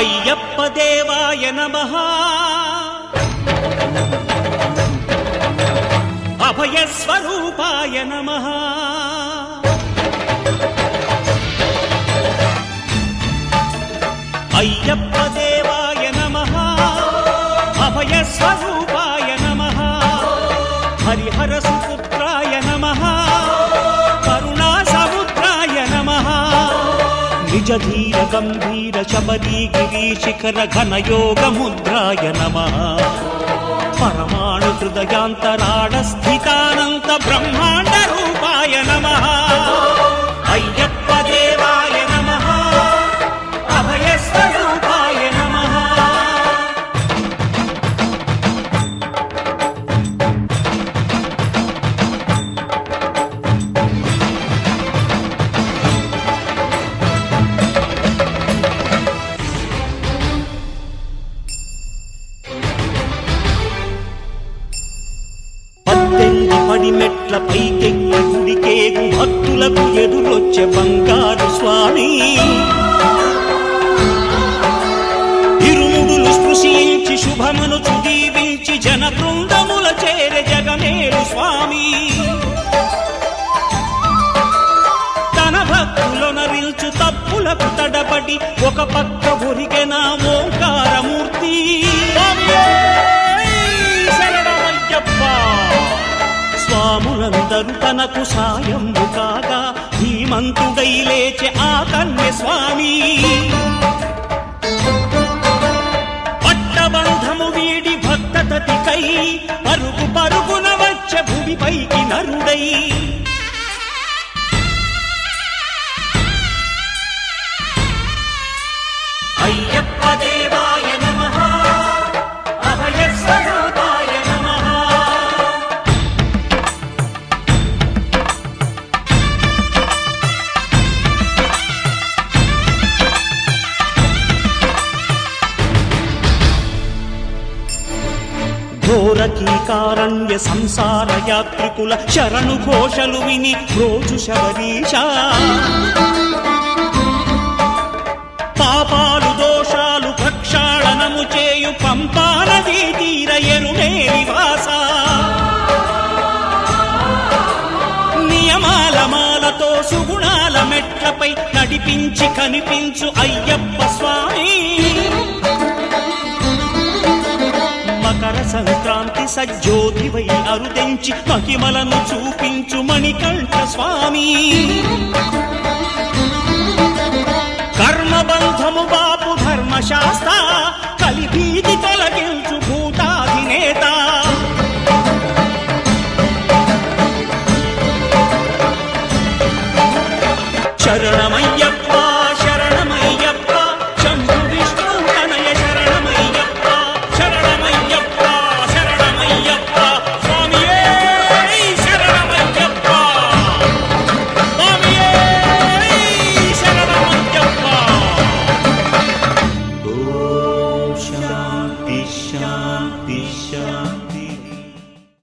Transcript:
అయ్యప్ప దేవాయ నమః అభయ స్వరూపాయ నమః అయ్యప్ప దేవాయ నమః అభయ స్వరూపాయ నమః హరిహర సుపుత్రాయ నమః కరుణా సముద్రాయ నమః నిజ ధీర గంభీర శబరీ గిరి శిఖర ఘన యోగ ముద్రాయ నమః పరమాణు హృదయాంతరాళ స్థితానంత బ్రహ్మాండ రూపాయ నమః అయ్యప్ప దేవాయ నమః అభయ స్వరూపాయ నమః మెట్ల పైకెక్కి గుడికేగు భక్తులకు ఎదురొచ్చే బంగారు స్వామి ఇరుముడులు స్పృశించి శుభమును చుదీవించి జన బృందముల చేరే జగమేలు స్వామి తన భక్తులొనరిల్చు తప్పులకు తడబడి ఒక పక్క ఒరిగెన ఓంకారమూర్తి స్వాములందరూ తనకు సాయము కాగా ధీమంతుడై లేచె ఆ కన్య స్వామి పట్టబంధము వీడి భక్తతతికై పరుగు పరుగున వచ్చే భూమిపైకి నరుడై అయ్యప్ప దేవాయ నమః అభయ స్వరూపాయ నమః ఘోరకీకారణ్య సంసార యాత్రికుల శరణు ఘోషలు విని రోజు శబరీశ పాపాలు దోషాలు ప్రక్షాళనము చేయు పంపా నదీ తీర ఎరుమే నివాస నియమాల మాలతో సుగుణాల మెట్లపై నడిపించి కనిపించు అయ్యప్ప స్వామి మకర సంక్రాంతి సజ్జోతివై అరుదెంచి మహిమలను చూపించు మణికంఠ స్వామి కర్మబంధము బాపు ధర్మశాస్త్ర కలిభీతి తొలగించు భూతాధినేత శరణమయ్యప్ప శరణమయ్యప్ప శంభు విష్ణు తనయ శరణమయ్యప్ప శరణమయ్యప్ప శరణమయ్యప్ప స్వామియే శరణమయ్యప్ప స్వామియే శరణమయ్యప్ప ఓం శాంతి శాంతి శాంతి